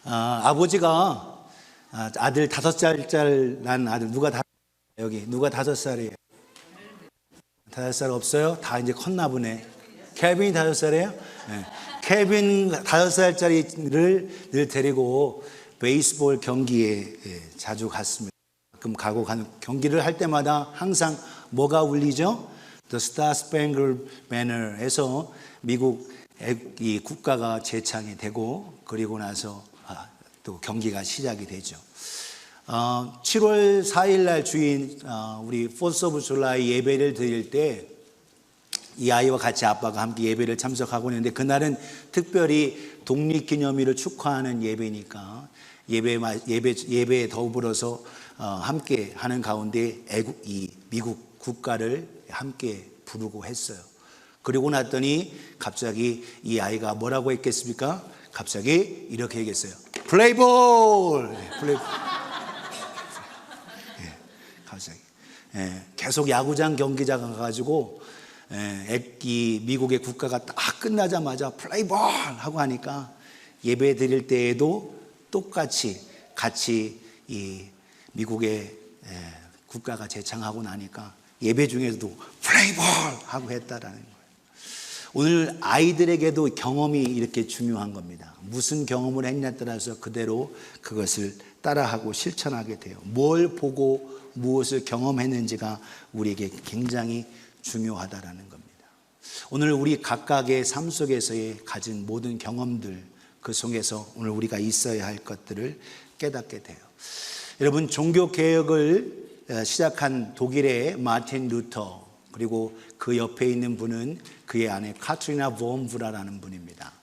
아버지가 아들 5살 난 아들 여기 누가 5살이에요? 5살 없어요? 다 이제 컸나 보네. 케빈이 5살이에요? 네. 케빈 5살짜리를 늘 데리고 베이스볼 경기에 자주 갔습니다. 가끔 가고 가는 경기를 할 때마다 항상 뭐가 울리죠? The Star Spangled Banner에서 미국 이 국가가 제창이 되고 그리고 나서 또 경기가 시작이 되죠. 7월 4일 날 주인 우리 4th of July 예배를 드릴 때 이 아이와 같이 아빠가 함께 예배를 참석하고 있는데 그날은 특별히 독립기념일을 축하하는 예배니까 예배에 더불어서 함께 하는 가운데 이 미국 국가를 함께 부르고 했어요. 그리고 났더니 갑자기 이 아이가 뭐라고 했겠습니까? 갑자기 이렇게 얘기했어요. 플레이볼! 갑자기. 계속 야구장 경기장 가가지고 이 미국의 국가가 딱 끝나자마자 플레이볼! 하고 하니까 예배 드릴 때에도 똑같이 같이 이 미국의 국가가 제창하고 나니까 예배 중에서도 플레이볼! 하고 했다라는 거예요. 오늘 아이들에게도 경험이 이렇게 중요한 겁니다. 무슨 경험을 했냐에 따라서 그대로 그것을 따라하고 실천하게 돼요. 뭘 보고 무엇을 경험했는지가 우리에게 굉장히 중요하다라는 겁니다. 오늘 우리 각각의 삶 속에서의 가진 모든 경험들 그 속에서 오늘 우리가 있어야 할 것들을 깨닫게 돼요. 여러분 종교개혁을 시작한 독일의 마틴 루터 그리고 그 옆에 있는 분은 그의 아내 카트리나 범브라라는 분입니다.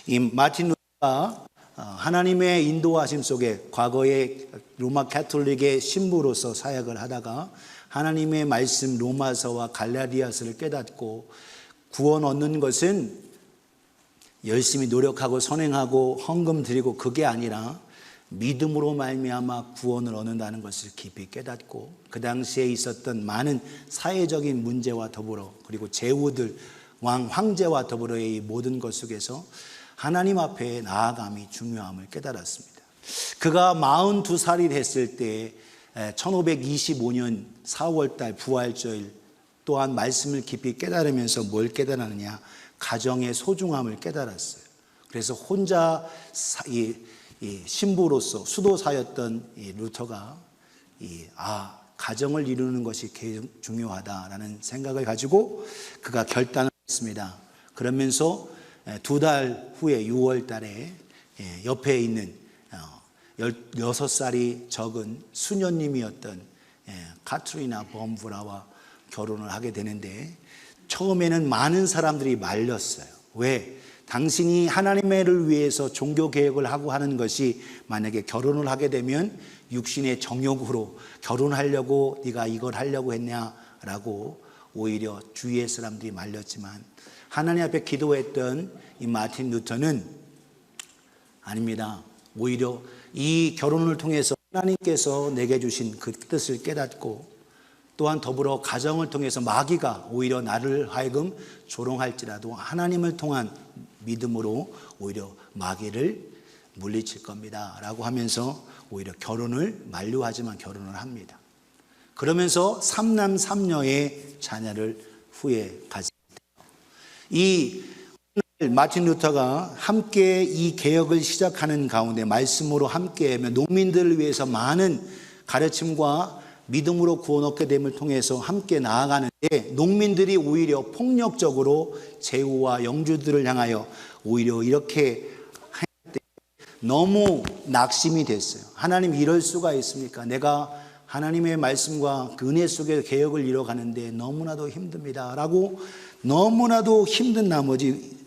이 마틴 루터가 하나님의 인도하심 속에 과거에 로마 가톨릭의 신부로서 사역을 하다가 하나님의 말씀 로마서와 갈라디아서를 깨닫고 구원 얻는 것은 열심히 노력하고 선행하고 헌금 드리고 그게 아니라 믿음으로 말미암아 구원을 얻는다는 것을 깊이 깨닫고 그 당시에 있었던 많은 사회적인 문제와 더불어 그리고 제후들 황제와 더불어의 이 모든 것 속에서 하나님 앞에 나아감이 중요함을 깨달았습니다. 그가 42살이 됐을 때 1525년 4월달 부활절 또한 말씀을 깊이 깨달으면서 뭘 깨달았느냐? 가정의 소중함을 깨달았어요. 그래서 혼자 이 신부로서 수도사였던 이 루터가 가정을 이루는 것이 중요하다라는 생각을 가지고 그가 결단을 했습니다. 그러면서 2달 후에 6월 달에 옆에 있는 16살이 적은 수녀님이었던 카트리나 범브라와 결혼을 하게 되는데 처음에는 많은 사람들이 말렸어요. 왜? 당신이 하나님을 위해서 종교개혁을 하고 하는 것이 만약에 결혼을 하게 되면 육신의 정욕으로 결혼하려고 네가 이걸 하려고 했냐라고 오히려 주위의 사람들이 말렸지만 하나님 앞에 기도했던 이 마틴 루터는 아닙니다. 오히려 이 결혼을 통해서 하나님께서 내게 주신 그 뜻을 깨닫고 또한 더불어 가정을 통해서 마귀가 오히려 나를 하여금 조롱할지라도 하나님을 통한 믿음으로 오히려 마귀를 물리칠 겁니다 라고 하면서 오히려 결혼을 만류하지만 결혼을 합니다. 그러면서 3남 3녀의 자녀를 후에 가지게 돼요. 이 마틴 루터가 함께 이 개혁을 시작하는 가운데 말씀으로 함께하며 농민들을 위해서 많은 가르침과 믿음으로 구원 얻게 됨을 통해서 함께 나아가는데 농민들이 오히려 폭력적으로 제후와 영주들을 향하여 오히려 이렇게 할 때 너무 낙심이 됐어요. 하나님 이럴 수가 있습니까? 내가 하나님의 말씀과 그 은혜 속에 개혁을 이뤄가는데 너무나도 힘듭니다 라고 너무나도 힘든 나머지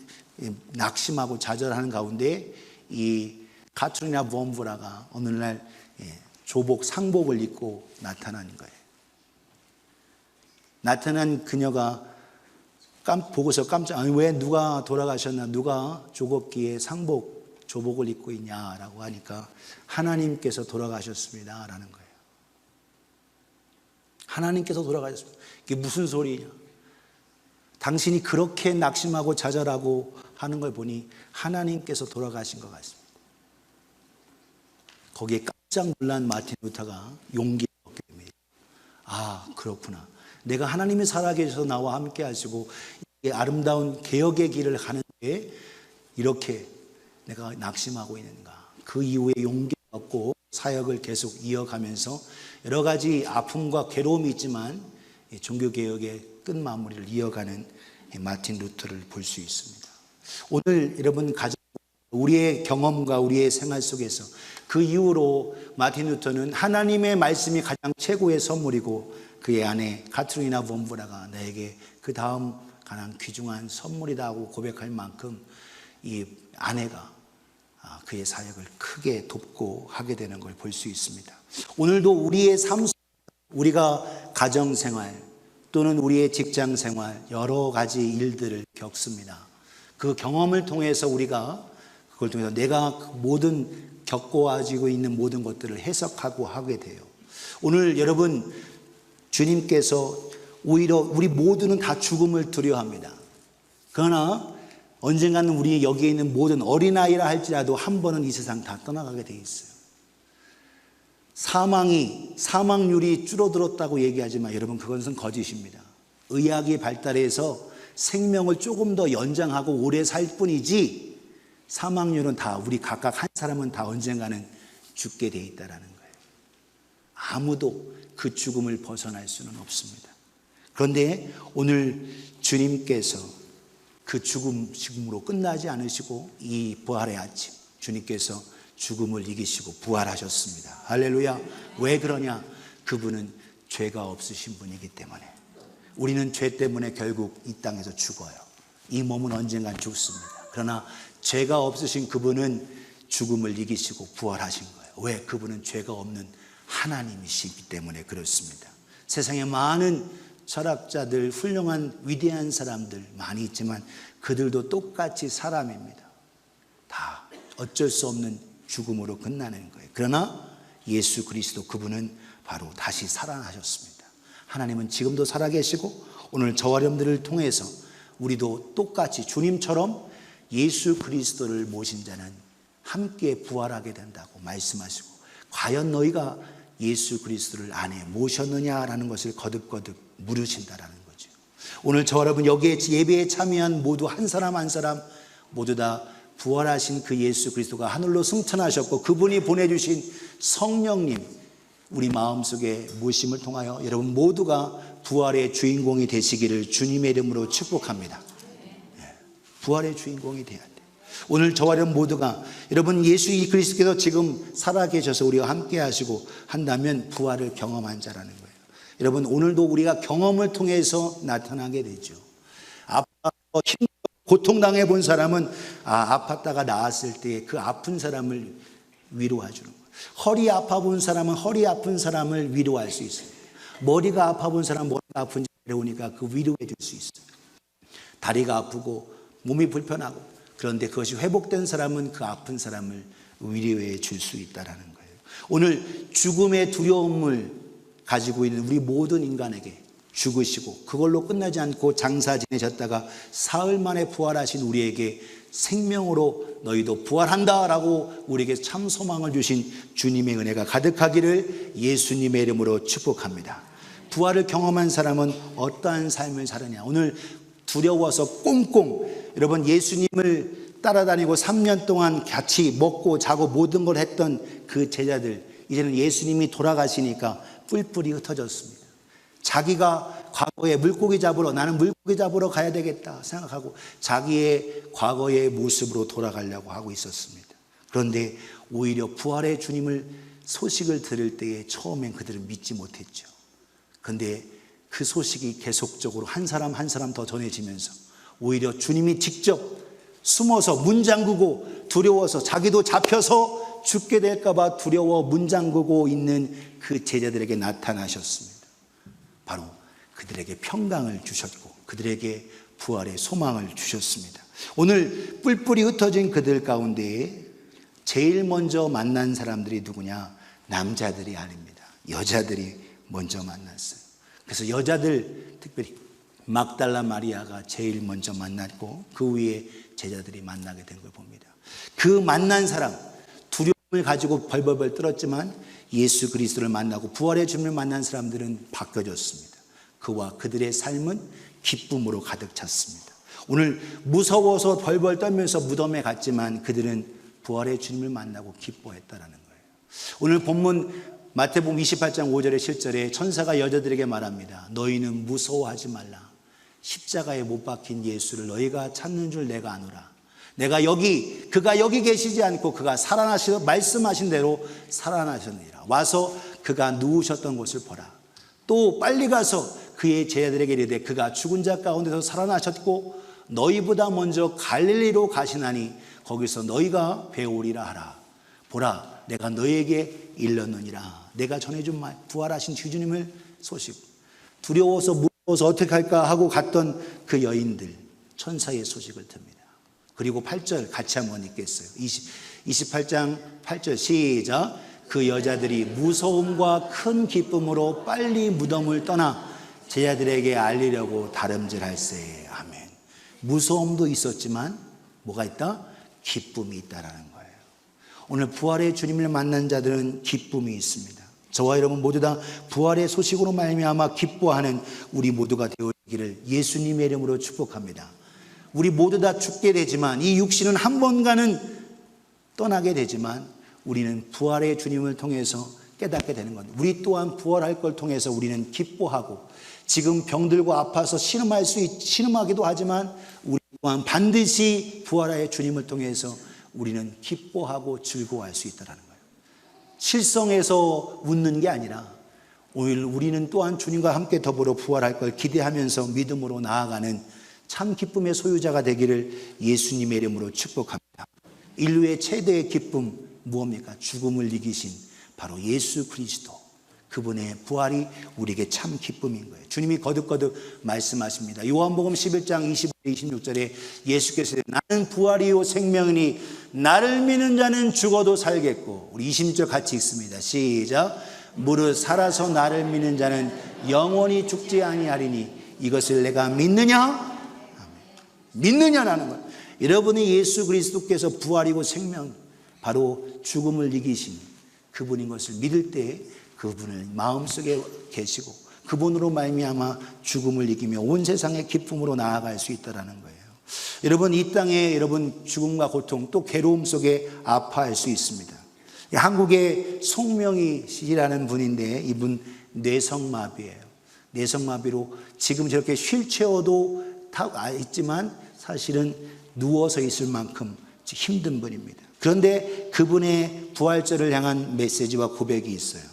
낙심하고 좌절하는 가운데 이 카트리나 범브라가 어느 날 상복을 입고 나타나는 거예요. 나타난 그녀가 보고서 왜 누가 돌아가셨나 누가 조겁기에 조복을 입고 있냐라고 하니까 하나님께서 돌아가셨습니다 라는 거예요. 하나님께서 돌아가셨습니다. 이게 무슨 소리냐? 당신이 그렇게 낙심하고 좌절하고 하는 걸 보니 하나님께서 돌아가신 것 같습니다. 거기에 깜짝 놀란 마틴 루터가 용기를 얻게 됩니다. 아, 그렇구나. 내가 하나님이 살아계셔서 나와 함께 하시고 이 아름다운 개혁의 길을 가는데 이렇게 내가 낙심하고 있는가. 그 이후에 용기를 얻고 사역을 계속 이어가면서 여러 가지 아픔과 괴로움이 있지만 종교개혁의 끝마무리를 이어가는 마틴 루터를 볼 수 있습니다. 오늘 여러분 가정, 우리의 경험과 우리의 생활 속에서 그 이후로 마틴 루터는 하나님의 말씀이 가장 최고의 선물이고 그의 아내 카트리나 본 브라가 나에게 그 다음 가장 귀중한 선물이다 하고 고백할 만큼 이 아내가 그의 사역을 크게 돕고 하게 되는 걸 볼 수 있습니다. 오늘도 우리의 삶 속 우리가 가정생활 또는 우리의 직장생활 여러 가지 일들을 겪습니다. 그 경험을 통해서 우리가 그걸 통해서 내가 모든 겪어가지고 있는 모든 것들을 해석하고 하게 돼요. 오늘 여러분 주님께서 오히려 우리 모두는 다 죽음을 두려워합니다. 그러나 언젠가는 우리 여기에 있는 모든 어린아이라 할지라도 한 번은 이 세상 다 떠나가게 돼 있어요. 사망률이 줄어들었다고 얘기하지만 여러분 그것은 거짓입니다. 의학이 발달해서 생명을 조금 더 연장하고 오래 살 뿐이지 사망률은 다 우리 각각 한 사람은 다 언젠가는 죽게 돼 있다라는 거예요. 아무도 그 죽음을 벗어날 수는 없습니다. 그런데 오늘 주님께서 그 죽음으로 끝나지 않으시고 이 부활의 아침 주님께서 죽음을 이기시고 부활하셨습니다. 할렐루야. 왜 그러냐? 그분은 죄가 없으신 분이기 때문에. 우리는 죄 때문에 결국 이 땅에서 죽어요. 이 몸은 언젠간 죽습니다. 그러나 죄가 없으신 그분은 죽음을 이기시고 부활하신 거예요. 왜? 그분은 죄가 없는 하나님이시기 때문에 그렇습니다. 세상에 많은 철학자들, 훌륭한 위대한 사람들 많이 있지만 그들도 똑같이 사람입니다. 다 어쩔 수 없는 죽음으로 끝나는 거예요. 그러나 예수 그리스도 그분은 바로 다시 살아나셨습니다. 하나님은 지금도 살아계시고 오늘 저와 여러분들을 통해서 우리도 똑같이 주님처럼 예수 그리스도를 모신 자는 함께 부활하게 된다고 말씀하시고 과연 너희가 예수 그리스도를 안에 모셨느냐라는 것을 거듭거듭 물으신다라는 거죠. 오늘 저와 여러분 여기에 예배에 참여한 모두 한 사람 한 사람 모두 다 부활하신 그 예수 그리스도가 하늘로 승천하셨고 그분이 보내주신 성령님 우리 마음속에 모심을 통하여 여러분 모두가 부활의 주인공이 되시기를 주님의 이름으로 축복합니다. 부활의 주인공이 돼야 돼요. 오늘 저와 여러분 모두가 여러분 예수 그리스도께서 지금 살아계셔서 우리와 함께 하시고 한다면 부활을 경험한 자라는 거예요. 여러분 오늘도 우리가 경험을 통해서 나타나게 되죠. 고통당해 본 사람은 아팠다가 나았을 때 그 아픈 사람을 위로해 주는 거예요. 허리 아파 본 사람은 허리 아픈 사람을 위로할 수 있어요. 머리가 아파 본 사람은 머리가 아픈지 배우니까 그 위로해 줄 수 있어요. 다리가 아프고 몸이 불편하고 그런데 그것이 회복된 사람은 그 아픈 사람을 위로해 줄 수 있다는 거예요. 오늘 죽음의 두려움을 가지고 있는 우리 모든 인간에게 죽으시고 그걸로 끝나지 않고 장사 지내셨다가 사흘 만에 부활하신 우리에게 생명으로 너희도 부활한다라고 우리에게 참 소망을 주신 주님의 은혜가 가득하기를 예수님의 이름으로 축복합니다. 부활을 경험한 사람은 어떠한 삶을 사느냐. 오늘 두려워서 꽁꽁 여러분 예수님을 따라다니고 3년 동안 같이 먹고 자고 모든 걸 했던 그 제자들 이제는 예수님이 돌아가시니까 뿔뿔이 흩어졌습니다. 자기가 과거에 물고기 잡으러 나는 물고기 잡으러 가야 되겠다 생각하고 자기의 과거의 모습으로 돌아가려고 하고 있었습니다. 그런데 오히려 부활의 주님을 소식을 들을 때에 처음엔 그들은 믿지 못했죠. 그런데 그 소식이 계속적으로 한 사람 한 사람 더 전해지면서 오히려 주님이 직접 숨어서 문 잠그고 두려워서 자기도 잡혀서 죽게 될까 봐 두려워 문 잠그고 있는 그 제자들에게 나타나셨습니다. 바로 그들에게 평강을 주셨고 그들에게 부활의 소망을 주셨습니다. 오늘 뿔뿔이 흩어진 그들 가운데 제일 먼저 만난 사람들이 누구냐? 남자들이 아닙니다. 여자들이 먼저 만났어요. 그래서 여자들 특별히 막달라 마리아가 제일 먼저 만났고 그 위에 제자들이 만나게 된 걸 봅니다. 그 만난 사람 두려워 을 가지고 벌벌벌 떨었지만 예수 그리스도를 만나고 부활의 주님을 만난 사람들은 바뀌어졌습니다. 그와 그들의 삶은 기쁨으로 가득 찼습니다. 오늘 무서워서 벌벌 떨면서 무덤에 갔지만 그들은 부활의 주님을 만나고 기뻐했다라는 거예요. 오늘 본문 마태복음 28장 5절의 7절에 천사가 여자들에게 말합니다. 너희는 무서워하지 말라. 십자가에 못 박힌 예수를 너희가 찾는 줄 내가 아노라. 그가 여기 계시지 않고 그가 살아나셔 말씀하신 대로 살아나셨느니라. 와서 그가 누우셨던 곳을 보라. 또 빨리 가서 그의 제자들에게 이르되 그가 죽은 자 가운데서 살아나셨고 너희보다 먼저 갈릴리로 가시나니 거기서 너희가 배우리라 하라. 보라, 내가 너희에게 일렀느니라. 내가 전해준 말, 부활하신 주님을 소식. 두려워서 무서워서 어떻게 할까 하고 갔던 그 여인들, 천사의 소식을 듭니다. 그리고 8절 같이 한번 읽겠어요. 28장 8절 시작. 그 여자들이 무서움과 큰 기쁨으로 빨리 무덤을 떠나 제자들에게 알리려고 다름질할세. 아멘. 무서움도 있었지만 뭐가 있다? 기쁨이 있다라는 거예요. 오늘 부활의 주님을 만난 자들은 기쁨이 있습니다. 저와 여러분 모두 다 부활의 소식으로 말미암아 기뻐하는 우리 모두가 되어지기를 예수님의 이름으로 축복합니다. 우리 모두 다 죽게 되지만 이 육신은 한 번간은 떠나게 되지만 우리는 부활의 주님을 통해서 깨닫게 되는 겁니다. 우리 또한 부활할 걸 통해서 우리는 기뻐하고 지금 병들고 아파서 신음하기도 하지만 우리 또한 반드시 부활의 주님을 통해서 우리는 기뻐하고 즐거워할 수 있다는 거예요. 실성해서 웃는 게 아니라 오늘 우리는 또한 주님과 함께 더불어 부활할 걸 기대하면서 믿음으로 나아가는 참 기쁨의 소유자가 되기를 예수님의 이름으로 축복합니다. 인류의 최대의 기쁨 무엇입니까? 죽음을 이기신 바로 예수 그리스도, 그분의 부활이 우리에게 참 기쁨인 거예요. 주님이 거듭거듭 말씀하십니다. 요한복음 11장 25-26절에 예수께서 나는 부활이요 생명이니 나를 믿는 자는 죽어도 살겠고, 우리 26절 같이 읽습니다. 시작. 무릇 살아서 나를 믿는 자는 영원히 죽지 아니하리니 이것을 내가 믿느냐? 믿느냐라는 거예요. 여러분이 예수 그리스도께서 부활이고 생명, 바로 죽음을 이기신 그분인 것을 믿을 때 그분을 마음속에 계시고 그분으로 말미암아 죽음을 이기며 온 세상의 기쁨으로 나아갈 수 있다는 거예요. 여러분 이 땅에 여러분 죽음과 고통 또 괴로움 속에 아파할 수 있습니다. 한국의 송명희 씨라는 분인데 이분 뇌성마비예요. 뇌성마비로 지금 저렇게 휠체어도 타고 있지만 사실은 누워서 있을 만큼 힘든 분입니다. 그런데 그분의 부활절을 향한 메시지와 고백이 있어요.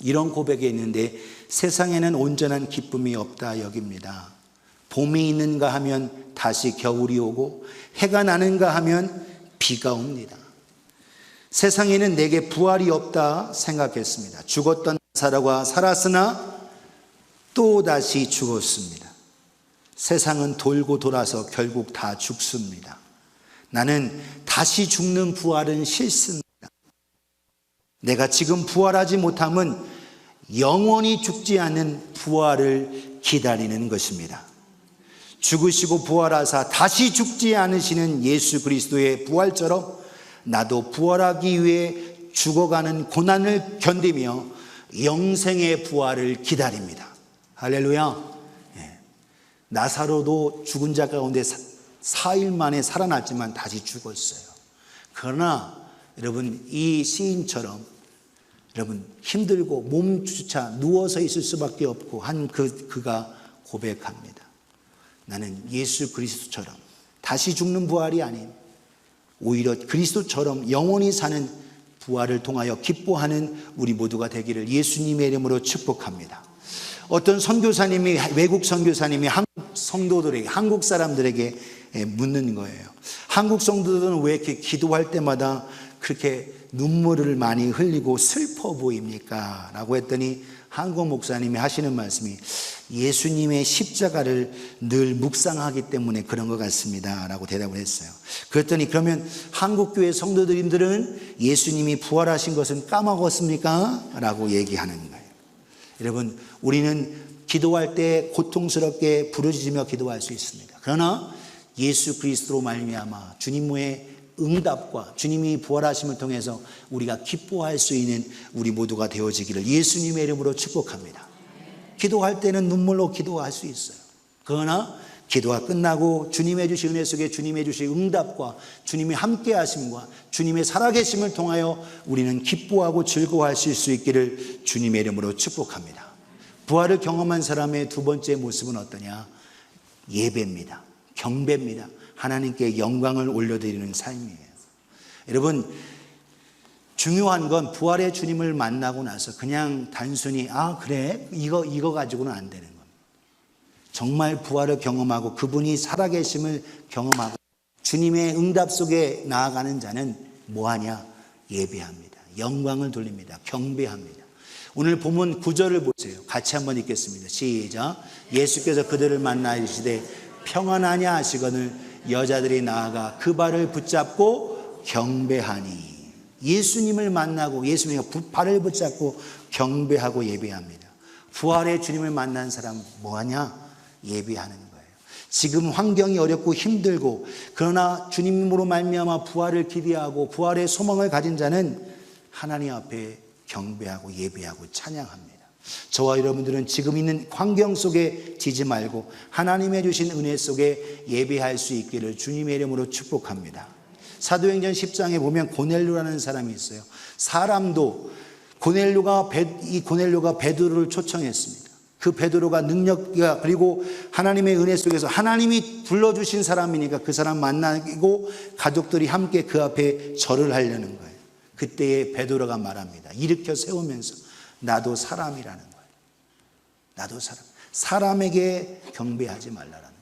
이런 고백이 있는데 세상에는 온전한 기쁨이 없다 여깁니다. 봄이 있는가 하면 다시 겨울이 오고 해가 나는가 하면 비가 옵니다. 세상에는 내게 부활이 없다 생각했습니다. 죽었던 나사로가 살았으나 또 다시 죽었습니다. 세상은 돌고 돌아서 결국 다 죽습니다. 나는 다시 죽는 부활은 싫습니다. 내가 지금 부활하지 못함은 영원히 죽지 않는 부활을 기다리는 것입니다. 죽으시고 부활하사 다시 죽지 않으시는 예수 그리스도의 부활처럼 나도 부활하기 위해 죽어가는 고난을 견디며 영생의 부활을 기다립니다. 할렐루야. 나사로도 죽은 자 가운데 4일 만에 살아났지만 다시 죽었어요. 그러나 여러분 이 시인처럼 여러분 힘들고 몸주차 누워서 있을 수밖에 없고 한 그가 고백합니다. 나는 예수 그리스도처럼 다시 죽는 부활이 아닌 오히려 그리스도처럼 영원히 사는 부활을 통하여 기뻐하는 우리 모두가 되기를 예수님의 이름으로 축복합니다. 어떤 선교사님이 외국 선교사님이 한국 성도들에게 한국 사람들에게 묻는 거예요. 한국 성도들은 왜 이렇게 기도할 때마다 그렇게 눈물을 많이 흘리고 슬퍼 보입니까? 라고 했더니 한국 목사님이 하시는 말씀이 예수님의 십자가를 늘 묵상하기 때문에 그런 것 같습니다 라고 대답을 했어요. 그랬더니 그러면 한국교회 성도들인들은 예수님이 부활하신 것은 까먹었습니까? 라고 얘기하는 거예요. 여러분 우리는 기도할 때 고통스럽게 부르짖으며 기도할 수 있습니다. 그러나 예수 그리스도로 말미암아 주님의 응답과 주님이 부활하심을 통해서 우리가 기뻐할 수 있는 우리 모두가 되어지기를 예수님의 이름으로 축복합니다. 기도할 때는 눈물로 기도할 수 있어요. 그러나 기도가 끝나고 주님의 주신 은혜 속에 주님의 주신 응답과 주님의 함께 하심과 주님의 살아계심을 통하여 우리는 기뻐하고 즐거워하실 수 있기를 주님의 이름으로 축복합니다. 부활을 경험한 사람의 두 번째 모습은 어떠냐? 예배입니다. 경배입니다. 하나님께 영광을 올려드리는 삶이에요. 여러분, 중요한 건 부활의 주님을 만나고 나서 그냥 단순히 그래 이거 가지고는 안 되는 겁니다. 정말 부활을 경험하고 그분이 살아계심을 경험하고 주님의 응답 속에 나아가는 자는 뭐하냐? 예배합니다. 영광을 돌립니다. 경배합니다. 오늘 본문 9절을 보세요. 같이 한번 읽겠습니다. 시작. 예수께서 그들을 만나 이르시되 평안하냐 하시거늘 여자들이 나아가 그 발을 붙잡고 경배하니. 예수님을 만나고 예수님의 발을 붙잡고 경배하고 예배합니다. 부활의 주님을 만난 사람 뭐하냐? 예배하는 거예요. 지금 환경이 어렵고 힘들고 그러나 주님으로 말미암아 부활을 기대하고 부활의 소망을 가진 자는 하나님 앞에 경배하고 예배하고 찬양합니다. 저와 여러분들은 지금 있는 환경 속에 지지 말고 하나님의 주신 은혜 속에 예배할 수 있기를 주님의 이름으로 축복합니다. 사도행전 10장에 보면 고넬료라는 사람이 있어요. 사람도 고넬료가 베드로를 초청했습니다. 그 베드로가 능력과 그리고 하나님의 은혜 속에서 하나님이 불러주신 사람이니까 그 사람 만나고 가족들이 함께 그 앞에 절을 하려는 거예요. 그때에 베드로가 말합니다. 일으켜 세우면서 나도 사람이라는 거예요. 나도 사람에게 경배하지 말라라는 겁니다.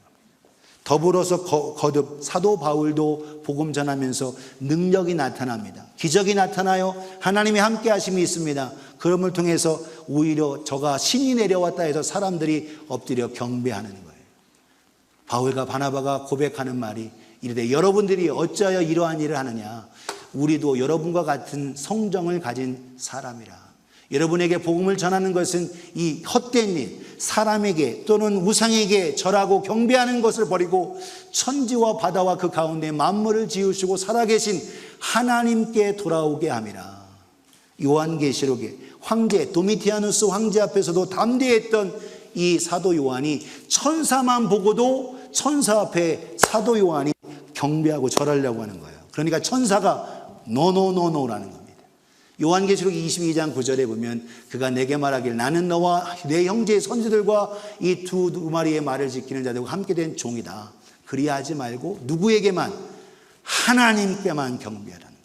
더불어서 거듭 사도 바울도 복음 전하면서 능력이 나타납니다. 기적이 나타나요. 하나님의 함께 하심이 있습니다. 그럼을 통해서 오히려 저가 신이 내려왔다 해서 사람들이 엎드려 경배하는 거예요. 바울과 바나바가 고백하는 말이 이르되 여러분들이 어찌하여 이러한 일을 하느냐? 우리도 여러분과 같은 성정을 가진 사람이라. 여러분에게 복음을 전하는 것은 이 헛된 일, 사람에게 또는 우상에게 절하고 경배하는 것을 버리고 천지와 바다와 그 가운데 만물을 지으시고 살아계신 하나님께 돌아오게 함이라. 요한계시록에 황제 도미티아누스 황제 앞에서도 담대했던 이 사도 요한이 천사만 보고도 천사 앞에 사도 요한이 경배하고 절하려고 하는 거예요. 그러니까 천사가 노노노노라는 겁니다. 요한계시록 22장 9절에 보면 그가 내게 말하길 나는 너와 내 형제의 선지들과 이 두 마리의 말을 지키는 자들과 함께 된 종이다. 그리하지 말고 누구에게만? 하나님께만 경배하라는 거예요.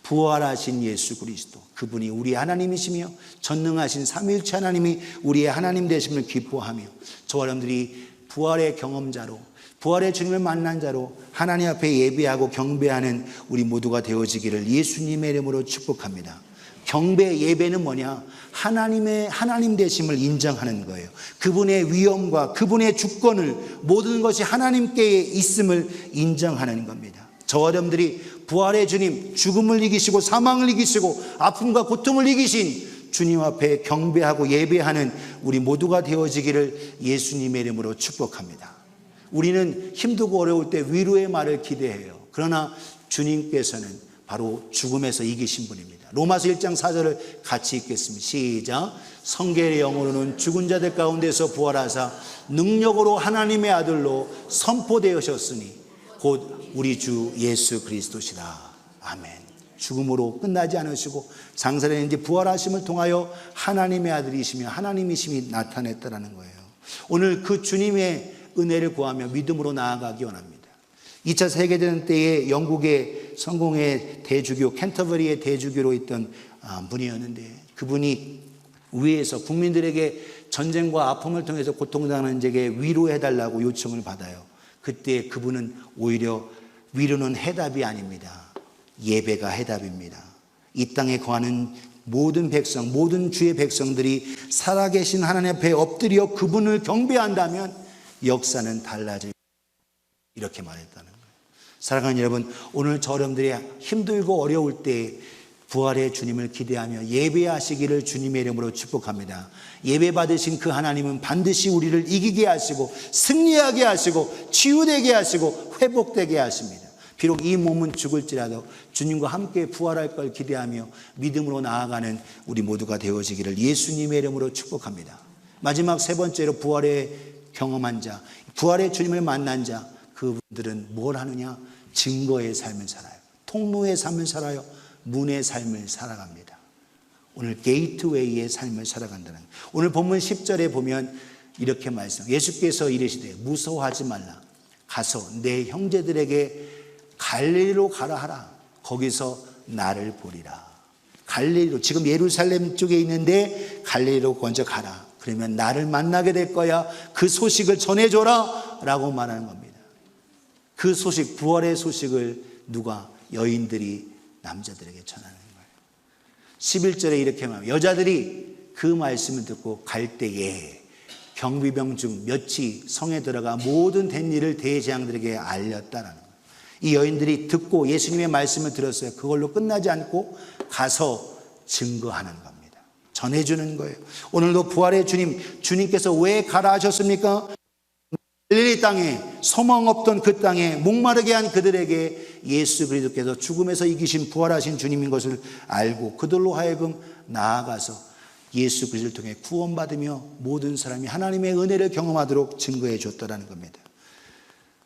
부활하신 예수 그리스도 그분이 우리의 하나님이시며 전능하신 삼위일체 하나님이 우리의 하나님 되심을 기뻐하며 저와 여러분들이 부활의 경험자로 부활의 주님을 만난 자로 하나님 앞에 예배하고 경배하는 우리 모두가 되어지기를 예수님의 이름으로 축복합니다. 경배 예배는 뭐냐? 하나님의 하나님 되심을 인정하는 거예요. 그분의 위엄과 그분의 주권을 모든 것이 하나님께 있음을 인정하는 겁니다. 저와 여러분들이 부활의 주님, 죽음을 이기시고 사망을 이기시고 아픔과 고통을 이기신 주님 앞에 경배하고 예배하는 우리 모두가 되어지기를 예수님의 이름으로 축복합니다. 우리는 힘들고 어려울 때 위로의 말을 기대해요. 그러나 주님께서는 바로 죽음에서 이기신 분입니다. 로마서 1장 4절을 같이 읽겠습니다. 시작. 성경의 영으로는 죽은 자들 가운데서 부활하사 능력으로 하나님의 아들로 선포되으셨으니 곧 우리 주 예수 그리스도시다. 아멘. 죽음으로 끝나지 않으시고 장사는 이제 부활하심을 통하여 하나님의 아들이시며 하나님이심이 나타냈다는 거예요. 오늘 그 주님의 은혜를 구하며 믿음으로 나아가기 원합니다. 2차 세계대전 때에 영국의 성공의 대주교 캔터버리의 대주교로 있던 분이었는데 그분이 위에서 국민들에게 전쟁과 아픔을 통해서 고통당하는 자에게 위로해달라고 요청을 받아요. 그때 그분은 오히려 위로는 해답이 아닙니다. 예배가 해답입니다. 이 땅에 거하는 모든 백성, 모든 주의 백성들이 살아계신 하나님 앞에 엎드려 그분을 경배한다면 역사는 달라질 이렇게 말했다는 거예요. 사랑하는 여러분, 오늘 저 여러분들이 힘들고 어려울 때 부활의 주님을 기대하며 예배하시기를 주님의 이름으로 축복합니다. 예배 받으신 그 하나님은 반드시 우리를 이기게 하시고 승리하게 하시고 치유되게 하시고 회복되게 하십니다. 비록 이 몸은 죽을지라도 주님과 함께 부활할 걸 기대하며 믿음으로 나아가는 우리 모두가 되어지기를 예수님의 이름으로 축복합니다. 마지막 세 번째로 부활의 경험한 자, 부활의 주님을 만난 자, 그분들은 뭘 하느냐? 증거의 삶을 살아요. 통로의 삶을 살아요. 문의 삶을 살아갑니다. 오늘 게이트웨이의 삶을 살아간다는 거예요. 오늘 본문 10절에 보면 이렇게 말씀, 예수께서 이르시되 무서워하지 말라. 가서 내 형제들에게 갈릴리로 가라 하라. 거기서 나를 보리라. 갈릴리로, 지금 예루살렘 쪽에 있는데 갈릴리로 먼저 가라. 그러면 나를 만나게 될 거야. 그 소식을 전해줘라 라고 말하는 겁니다. 그 소식, 부활의 소식을 누가? 여인들이 남자들에게 전하는 거예요. 11절에 이렇게 말합니다. 여자들이 그 말씀을 듣고 갈 때에 경비병 중 몇이 성에 들어가 모든 된 일을 대제사장들에게 알렸다라는 거예요. 이 여인들이 듣고 예수님의 말씀을 들었어요. 그걸로 끝나지 않고 가서 증거하는 겁니다. 전해주는 거예요. 오늘도 부활의 주님께서 왜 가라 하셨습니까? 갈릴리 땅에, 소망 없던 그 땅에 목마르게 한 그들에게 예수 그리스도께서 죽음에서 이기신 부활하신 주님인 것을 알고 그들로 하여금 나아가서 예수 그리스도를 통해 구원받으며 모든 사람이 하나님의 은혜를 경험하도록 증거해 줬다는 겁니다.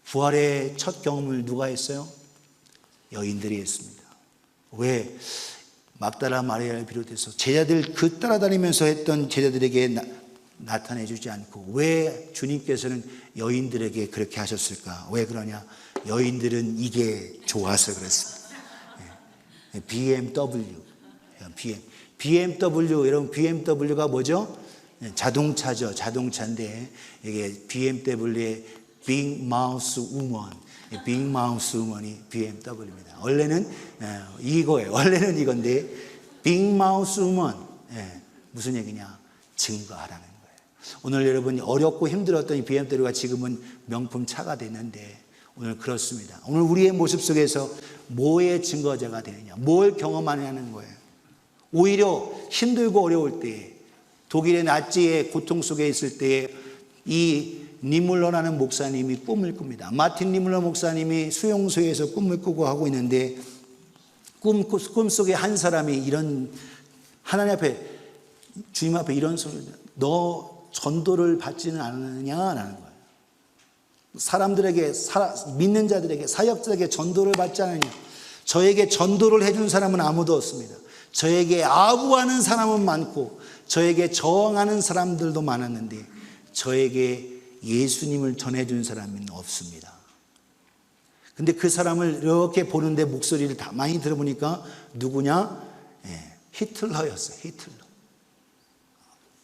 부활의 첫 경험을 누가 했어요? 여인들이 했습니다. 왜? 막달라 마리아를 비롯해서 제자들 그 따라다니면서 했던 제자들에게 나타내 주지 않고 왜 주님께서는 여인들에게 그렇게 하셨을까? 왜 그러냐? 여인들은 이게 좋아서 그랬습니다. BMW, 여러분 BMW가 뭐죠? 자동차죠. 자동차인데 이게 BMW의 Big Mouth Woman, Big Mouth Woman이 BMW입니다. 원래는 이거예요. 원래는 이건데 Big Mouth Woman, 무슨 얘기냐? 증거하라는 거예요. 오늘 여러분이 어렵고 힘들었던 이 BMW가 지금은 명품 차가 됐는데 오늘 그렇습니다. 오늘 우리의 모습 속에서 뭐의 증거자가 되느냐? 뭘 경험하냐는 거예요. 오히려 힘들고 어려울 때, 독일의 나치의 고통 속에 있을 때에 이 니물러라는 목사님이 꿈을 꿉니다. 마틴 니물러 목사님이 수용소에서 꿈을 꾸고 하고 있는데 꿈속에 한 사람이 이런 하나님 앞에, 주님 앞에 이런 소리를, 너 전도를 받지는 않느냐라는 거예요. 사람들에게, 믿는 자들에게, 사역자에게 전도를 받지 않느냐. 저에게 전도를 해준 사람은 아무도 없습니다. 저에게 아부하는 사람은 많고 저에게 저항하는 사람들도 많았는데 저에게 예수님을 전해준 사람은 없습니다. 근데 그 사람을 이렇게 보는데 목소리를 다 많이 들어보니까 누구냐? 히틀러였어요. 히틀러.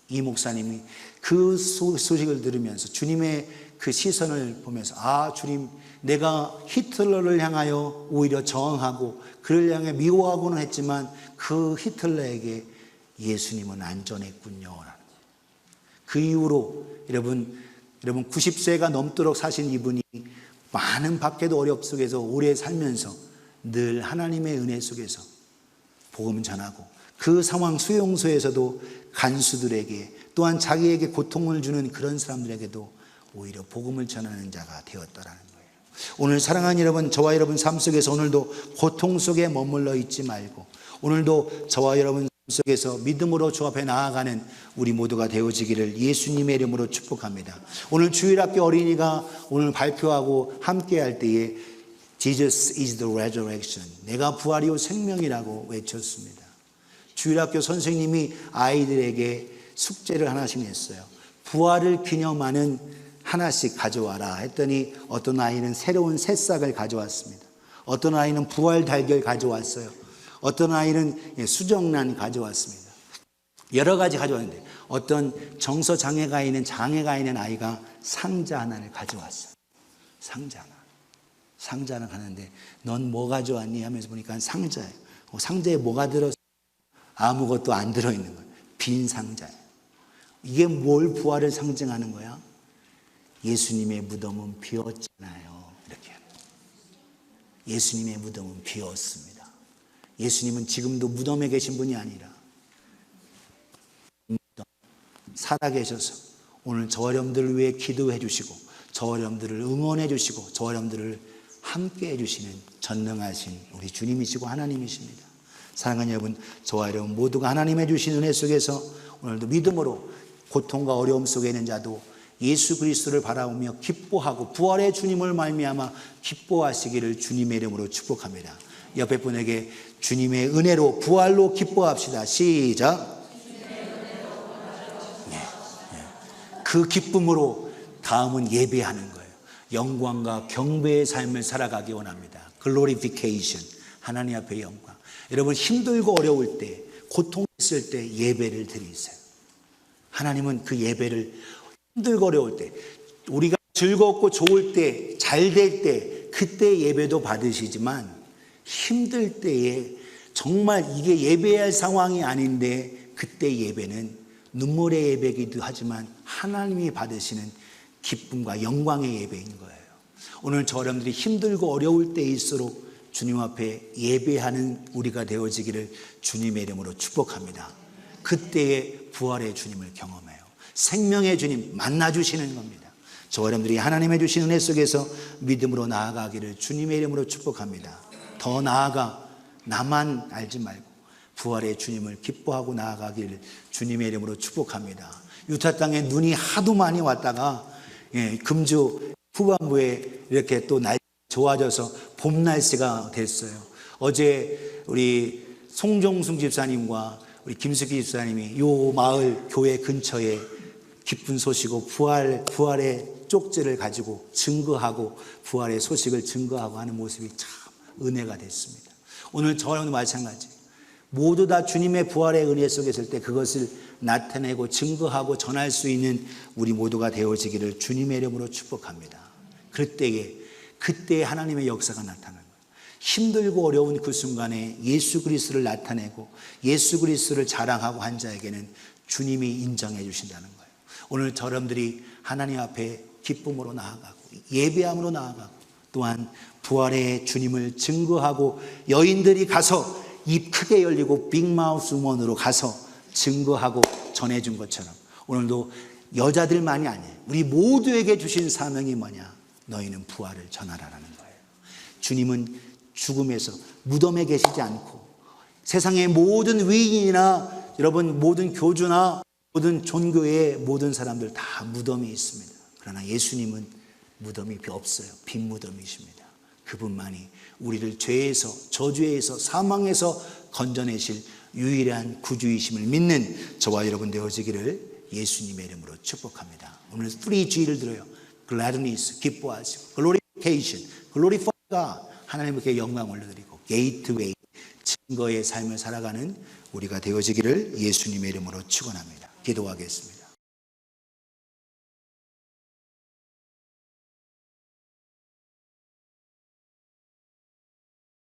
이 목사님이 그 소식을 들으면서 주님의 그 시선을 보면서, 아, 주님, 내가 히틀러를 향하여 오히려 저항하고 그를 향해 미워하고는 했지만 그 히틀러에게 예수님은 안전했군요. 그 이후로 여러분 90세가 넘도록 사신 이분이 많은 밖에도 어렵 속에서 오래 살면서 늘 하나님의 은혜 속에서 복음 전하고 그 상황 수용소에서도 간수들에게 또한 자기에게 고통을 주는 그런 사람들에게도 오히려 복음을 전하는 자가 되었다라는 거예요. 오늘 사랑하는 여러분, 저와 여러분 삶 속에서 오늘도 고통 속에 머물러 있지 말고 오늘도 저와 여러분 삶 속에서 믿음으로 주 앞에 나아가는 우리 모두가 되어지기를 예수님의 이름으로 축복합니다. 오늘 주일학교 어린이가 오늘 발표하고 함께할 때에 Jesus is the resurrection, 내가 부활이요 생명이라고 외쳤습니다. 주일학교 선생님이 아이들에게 숙제를 하나씩 냈어요. 부활을 기념하는 하나씩 가져와라 했더니 어떤 아이는 새로운 새싹을 가져왔습니다. 어떤 아이는 부활 달걀 가져왔어요. 어떤 아이는 수정란 가져왔습니다. 여러 가지 가져왔는데 어떤 정서장애가 있는 아이가 상자 하나를 가져왔어요. 상자 하나. 상자를 가는데 넌 뭐 가져왔니? 하면서 보니까 상자예요. 상자에 뭐가 들었어요? 아무것도 안 들어있는 거예요. 빈 상자예요. 이게 뭘 부활을 상징하는 거야? 예수님의 무덤은 비었잖아요. 이렇게. 예수님의 무덤은 비었습니다. 예수님은 지금도 무덤에 계신 분이 아니라 살아계셔서 오늘 저와 여러분들을 위해 기도해 주시고 저와 여러분들을 응원해 주시고 저와 여러분들을 함께 해주시는 전능하신 우리 주님이시고 하나님이십니다. 사랑하는 여러분, 저와 여러분 모두가 하나님의 주신 은혜 속에서 오늘도 믿음으로 고통과 어려움 속에 있는 자도 예수 그리스도를 바라보며 기뻐하고 부활의 주님을 말미암아 기뻐하시기를 주님의 이름으로 축복합니다. 옆에 분에게 주님의 은혜로 부활로 기뻐합시다. 시작. 그 기쁨으로 다음은 예배하는 거예요. 영광과 경배의 삶을 살아가기 원합니다. 글로리피케이션, 하나님 앞의 영광. 여러분 힘들고 어려울 때, 고통했을 때 예배를 드리세요. 하나님은 그 예배를 힘들고 어려울 때, 우리가 즐겁고 좋을 때, 잘 될 때, 그때 예배도 받으시지만 힘들 때에 정말 이게 예배할 상황이 아닌데 그때 예배는 눈물의 예배이기도 하지만 하나님이 받으시는 기쁨과 영광의 예배인 거예요. 오늘 저 여러분들이 힘들고 어려울 때일수록 주님 앞에 예배하는 우리가 되어지기를 주님의 이름으로 축복합니다. 그때의 부활의 주님을 경험해요. 생명의 주님 만나주시는 겁니다. 저 여러분들이 하나님의 주신 은혜 속에서 믿음으로 나아가기를 주님의 이름으로 축복합니다. 더 나아가 나만 알지 말고 부활의 주님을 기뻐하고 나아가기를 주님의 이름으로 축복합니다. 유타 땅에 눈이 하도 많이 왔다가 금주 후반부에 이렇게 또 날씨 좋아져서 봄 날씨가 됐어요. 어제 우리 송정숙 집사님과 우리 김숙희 집사님이 요 마을 교회 근처에 기쁜 소식고 부활의 쪽지를 가지고 증거하고 부활의 소식을 증거하고 하는 모습이 참 은혜가 됐습니다. 오늘 저와도 마찬가지. 모두 다 주님의 부활의 은혜 속에 있을 때 그것을 나타내고 증거하고 전할 수 있는 우리 모두가 되어지기를 주님의 이름으로 축복합니다. 그때에 하나님의 역사가 나타나는 거예요. 힘들고 어려운 그 순간에 예수 그리스도를 나타내고 예수 그리스도를 자랑하고 한 자에게는 주님이 인정해 주신다는 거예요. 오늘 여러분들이 하나님 앞에 기쁨으로 나아가고 예배함으로 나아가고 또한 부활의 주님을 증거하고 여인들이 가서 입 크게 열리고 빅마우스 우먼으로 가서 증거하고 전해준 것처럼 오늘도 여자들만이 아니에요. 우리 모두에게 주신 사명이 뭐냐? 너희는 부활을 전하라는 거예요. 주님은 죽음에서 무덤에 계시지 않고 세상의 모든 위인이나 여러분 모든 교주나 모든 종교의 모든 사람들 다 무덤이 있습니다. 그러나 예수님은 무덤이 없어요. 빈 무덤이십니다. 그분만이 우리를 죄에서 저주에서 사망에서 건져내실 유일한 구주이심을 믿는 저와 여러분 되어지기를 예수님의 이름으로 축복합니다. 오늘 3G를 들어요. Gladness, 기뻐하시고 Glorification, Glorify God, 하나님께 영광 올려드리고 Gateway, 증거의 삶을 살아가는 우리가 되어지기를 예수님의 이름으로 축원합니다. 기도하겠습니다.